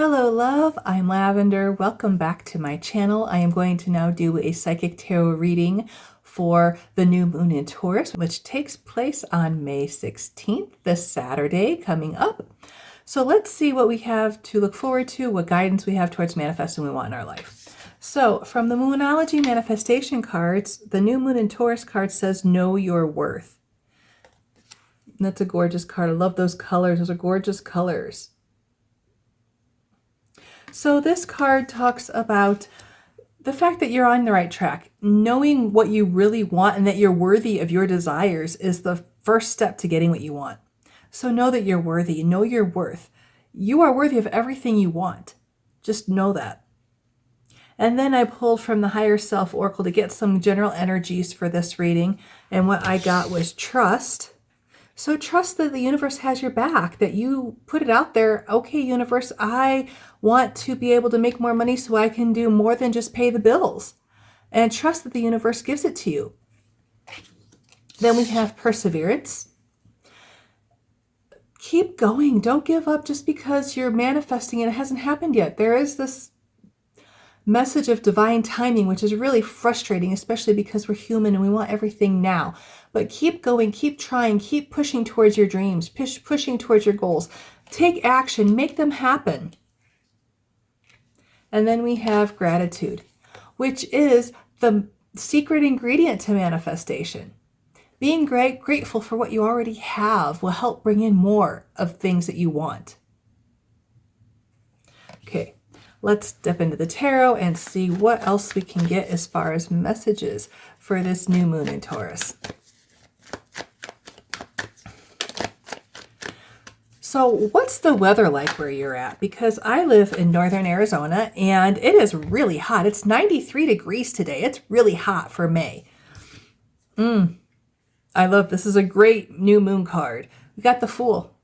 Hello, love. I'm Lavender. Welcome back to my channel. I am going to now do a psychic tarot reading for the new moon in Taurus, which takes place on May 16th, this Saturday coming up. So let's see what we have to look forward to, what guidance we have towards manifesting we want in our life. So from the Moonology manifestation cards, the new moon in Taurus card says, know your worth. And that's a gorgeous card. I love those colors. Those are gorgeous colors. So this card talks about the fact that you're on the right track. Knowing what you really want and that you're worthy of your desires is the first step to getting what you want. So know that you're worthy. Know your worth. You are worthy of everything you want. Just know that. And then I pulled from the Higher Self Oracle to get some general energies for this reading. And what I got was trust. So trust that the universe has your back, that you put it out there. Okay, universe, I want to be able to make more money so I can do more than just pay the bills. And trust that the universe gives it to you. Then we have perseverance. Keep going. Don't give up just because you're manifesting and it hasn't happened yet. There is this message of divine timing, which is really frustrating, especially because we're human and we want everything now. But keep going, keep trying, keep pushing towards your dreams, pushing towards your goals. Take action, make them happen. And then we have gratitude, which is the secret ingredient to manifestation. Being grateful for what you already have will help bring in more of things that you want. Okay. Let's step into the tarot and see what else we can get as far as messages for this new moon in Taurus. So what's the weather like where you're at? Because I live in northern Arizona and it is really hot. It's 93 degrees today. It's really hot for May. I love this. This is a great new moon card. We got the Fool.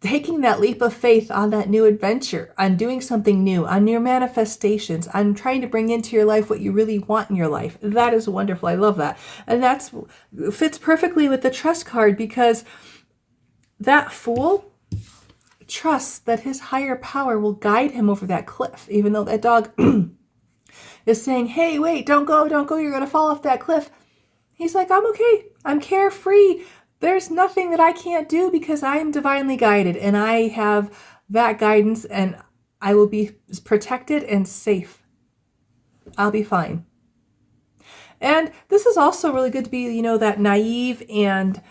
Taking that leap of faith on that new adventure, on doing something new, on your manifestations, on trying to bring into your life what you really want in your life. That is wonderful. I love that. And that fits perfectly with the trust card because that Fool trusts that his higher power will guide him over that cliff, even though that dog is saying, hey, wait, don't go, you're going to fall off that cliff. He's like, I'm okay. I'm carefree. There's nothing that I can't do because I am divinely guided and I have that guidance and I will be protected and safe. I'll be fine. And this is also really good to be, that naive and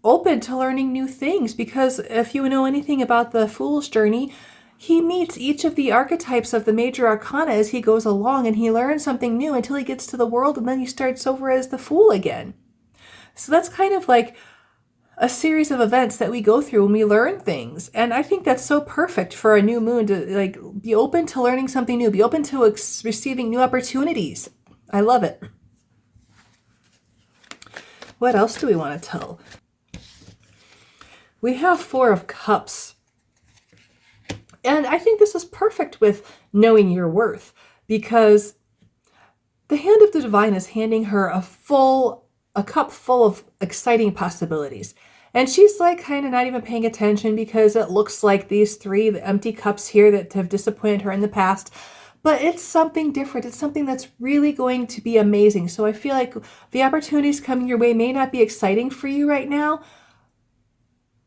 open to learning new things, because if you know anything about the Fool's journey, he meets each of the archetypes of the major arcana as he goes along and he learns something new until he gets to the world and then he starts over as the Fool again. So that's kind of like a series of events that we go through when we learn things. And I think that's so perfect for a new moon to be open to learning something new, be open to receiving new opportunities. I love it. What else do we want to tell? We have Four of Cups. And I think this is perfect with knowing your worth because the hand of the divine is handing her a cup full of exciting possibilities. And she's like kind of not even paying attention because it looks like these the empty cups here that have disappointed her in the past. But it's something different. It's something that's really going to be amazing. So I feel like the opportunities coming your way may not be exciting for you right now,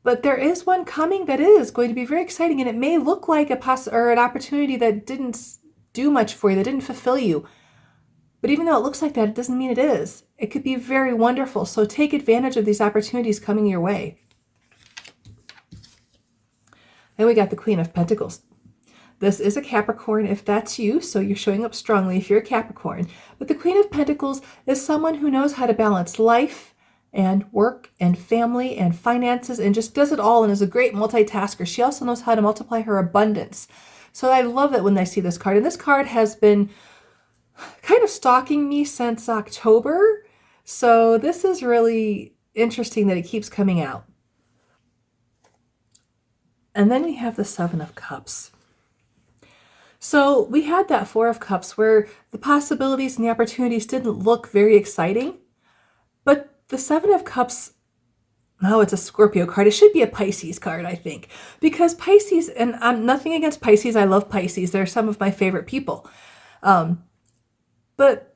but there is one coming that is going to be very exciting. And it may look like an opportunity that didn't do much for you, that didn't fulfill you. But even though it looks like that, it doesn't mean it is. It could be very wonderful. So take advantage of these opportunities coming your way. Then we got the Queen of Pentacles. This is a Capricorn if that's you, so you're showing up strongly if you're a Capricorn. But the Queen of Pentacles is someone who knows how to balance life and work and family and finances and just does it all and is a great multitasker. She also knows how to multiply her abundance. So I love it when I see this card. And this card has been kind of stalking me since October. So this is really interesting that it keeps coming out. And then we have the Seven of Cups. So we had that Four of Cups where the possibilities and the opportunities didn't look very exciting. But the Seven of Cups Oh, it's a Scorpio card. It should be a Pisces card, I think. Because Pisces, and I'm nothing against Pisces. I love Pisces. They're some of my favorite people. But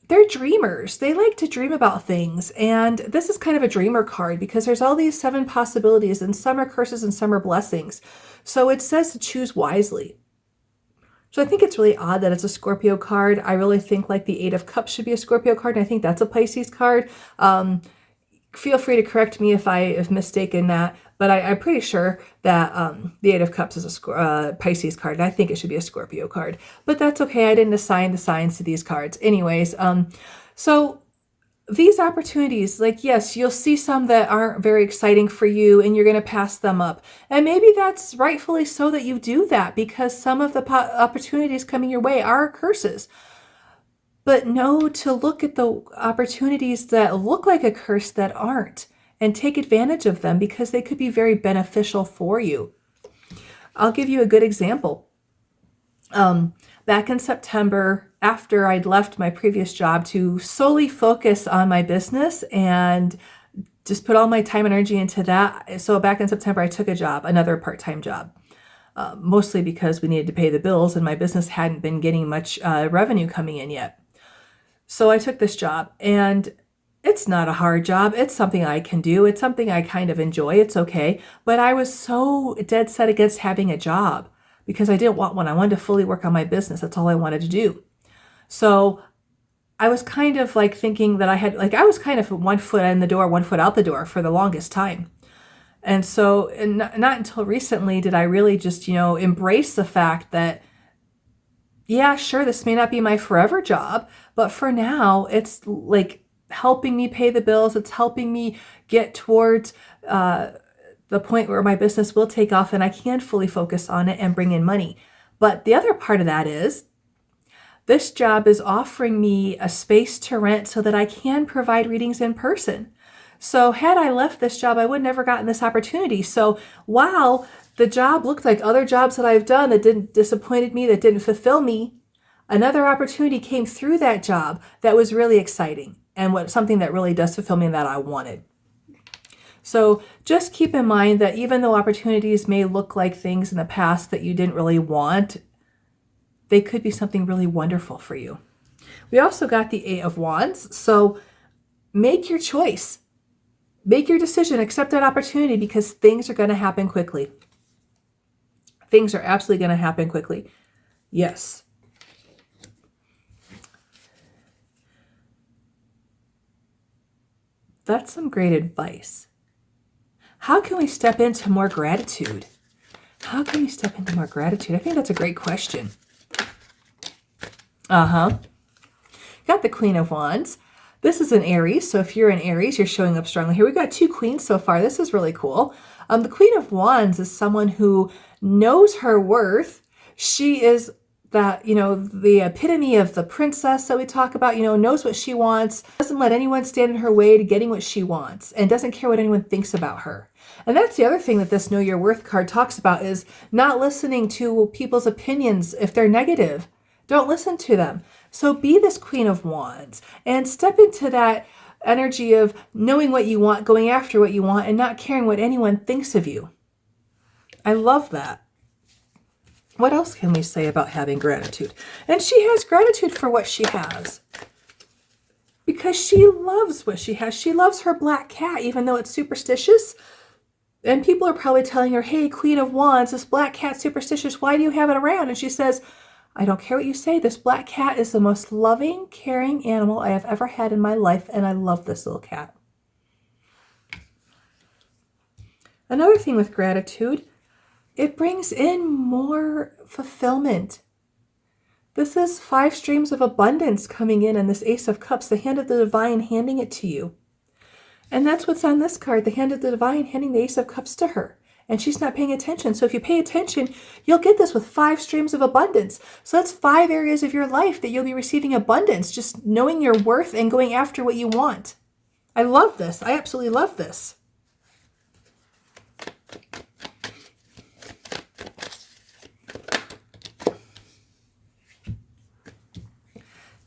they're dreamers. They like to dream about things. And this is kind of a dreamer card because there's all these 7 possibilities, and some are curses and some are blessings. So it says to choose wisely. So I think it's really odd that it's a Scorpio card. I really think like the 8 of Cups should be a Scorpio card, and I think that's a Pisces card. Feel free to correct me if I have mistaken that, but I'm pretty sure that the 8 of Cups is a Pisces card, and I think it should be a Scorpio card. But that's okay. I didn't assign the signs to these cards. Anyways, so these opportunities, like, yes, you'll see some that aren't very exciting for you and you're going to pass them up. And maybe that's rightfully so that you do that, because some of the opportunities coming your way are curses. But know to look at the opportunities that look like a curse that aren't, and take advantage of them because they could be very beneficial for you. I'll give you a good example. Back in September, after I'd left my previous job to solely focus on my business and just put all my time and energy into that. So back in September, I took a job, another part-time job, mostly because we needed to pay the bills and my business hadn't been getting much revenue coming in yet. So I took this job, and it's not a hard job. It's something I can do. It's something I kind of enjoy. It's okay. But I was so dead set against having a job because I didn't want one. I wanted to fully work on my business. That's all I wanted to do. So I was kind of like thinking that I was kind of 1 foot in the door, 1 foot out the door for the longest time. And so, and not until recently did I really just, embrace the fact that, yeah, sure, this may not be my forever job, but for now, it's like helping me pay the bills. It's helping me get towards the point where my business will take off and I can fully focus on it and bring in money. But the other part of that is this job is offering me a space to rent so that I can provide readings in person. So had I left this job, I would never gotten this opportunity. So while the job looked like other jobs that I've done that didn't disappointed me, that didn't fulfill me, another opportunity came through that job that was really exciting and something that really does fulfill me and that I wanted. So just keep in mind that even though opportunities may look like things in the past that you didn't really want, they could be something really wonderful for you. We also got the 8 of Wands. So make your choice. Make your decision, accept that opportunity, because things are going to happen quickly. Things are absolutely going to happen quickly. Yes. That's some great advice. How can we step into more gratitude? How can we step into more gratitude? I think that's a great question. Got the Queen of Wands. This is an Aries, so if you're an Aries, you're showing up strongly here. We've got 2 queens so far. This is really cool. The Queen of Wands is someone who knows her worth. She is that, the epitome of the princess that we talk about, knows what she wants, doesn't let anyone stand in her way to getting what she wants, and doesn't care what anyone thinks about her. And that's the other thing that this Know Your Worth card talks about, is not listening to people's opinions if they're negative. Don't listen to them. So be this Queen of Wands and step into that energy of knowing what you want, going after what you want, and not caring what anyone thinks of you. I love that. What else can we say about having gratitude? And she has gratitude for what she has, because she loves what she has. She loves her black cat, even though it's superstitious. And people are probably telling her, hey, Queen of Wands, this black cat's superstitious. Why do you have it around? And she says, I don't care what you say. This black cat is the most loving, caring animal I have ever had in my life, and I love this little cat. Another thing with gratitude, it brings in more fulfillment. This is 5 streams of abundance coming in, and this Ace of Cups, the hand of the divine handing it to you. And that's what's on this card, the hand of the divine handing the Ace of Cups to her. And she's not paying attention. So if you pay attention, you'll get this with 5 streams of abundance. So that's 5 areas of your life that you'll be receiving abundance, just knowing your worth and going after what you want. I love this. I absolutely love this.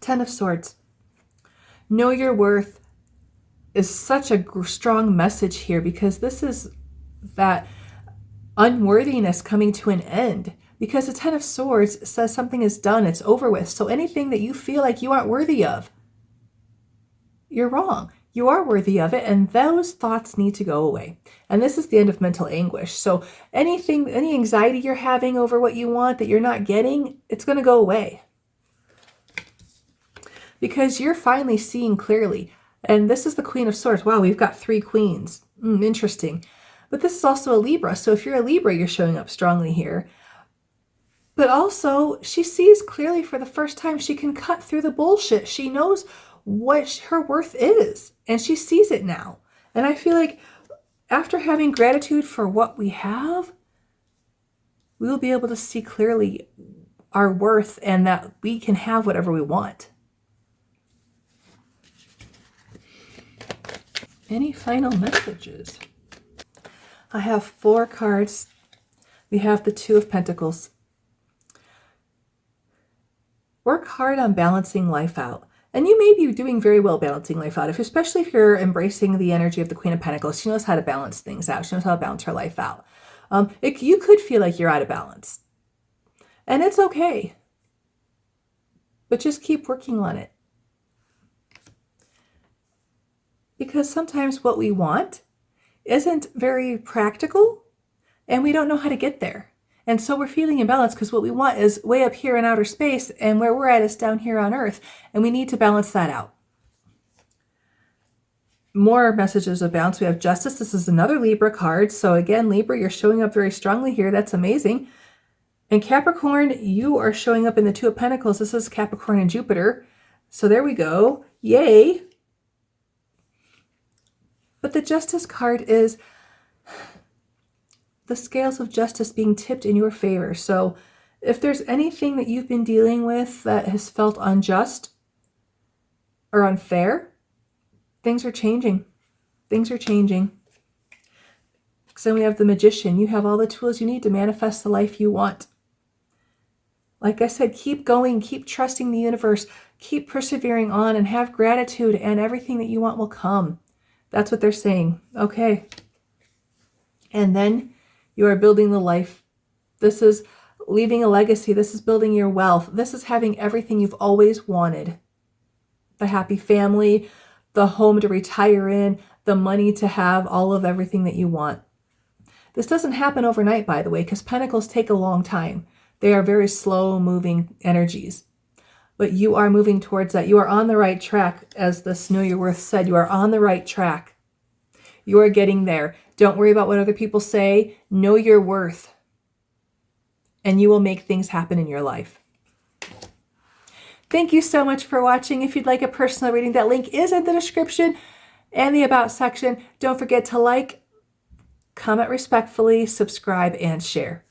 Ten of Swords. Know your worth. is such a strong message here, because this is that unworthiness coming to an end. Because the Ten of Swords says something is done, it's over with. So anything that you feel like you aren't worthy of, you're wrong. You are worthy of it, and those thoughts need to go away. And this is the end of mental anguish. So any anxiety you're having over what you want that you're not getting, it's going to go away. Because you're finally seeing clearly. And this is the Queen of Swords. Wow, we've got 3 queens. Interesting. But this is also a Libra. So if you're a Libra, you're showing up strongly here. But also, she sees clearly for the first time. She can cut through the bullshit. She knows what her worth is, and she sees it now. And I feel like after having gratitude for what we have, we will be able to see clearly our worth and that we can have whatever we want. Any final messages? I have 4 cards. We have the 2 of Pentacles. Work hard on balancing life out. And you may be doing very well balancing life out, especially if you're embracing the energy of the Queen of Pentacles. She knows how to balance things out. She knows how to balance her life out. You could feel like you're out of balance. And it's okay. But just keep working on it. Because sometimes what we want isn't very practical, and we don't know how to get there. And so we're feeling imbalanced because what we want is way up here in outer space, and where we're at is down here on Earth, and we need to balance that out. More messages of balance. We have Justice. This is another Libra card. So again, Libra, you're showing up very strongly here. That's amazing. And Capricorn, you are showing up in the 2 of Pentacles. This is Capricorn and Jupiter. So there we go. Yay. But the Justice card is the scales of justice being tipped in your favor. So if there's anything that you've been dealing with that has felt unjust or unfair, things are changing. Things are changing. So we have the Magician. You have all the tools you need to manifest the life you want. Like I said, keep going, keep trusting the universe, keep persevering on, and have gratitude, and everything that you want will come. That's what they're saying. Okay. And then you are building the life. This is leaving a legacy. This is building your wealth. This is having everything you've always wanted. The happy family, the home to retire in, the money to have all of everything that you want. This doesn't happen overnight, by the way, because Pentacles take a long time. They are very slow-moving energies. But you are moving towards that. You are on the right track. As this Know Your Worth said, you are on the right track. You are getting there. Don't worry about what other people say. Know your worth. And you will make things happen in your life. Thank you so much for watching. If you'd like a personal reading, that link is in the description and the About section. Don't forget to like, comment respectfully, subscribe, and share.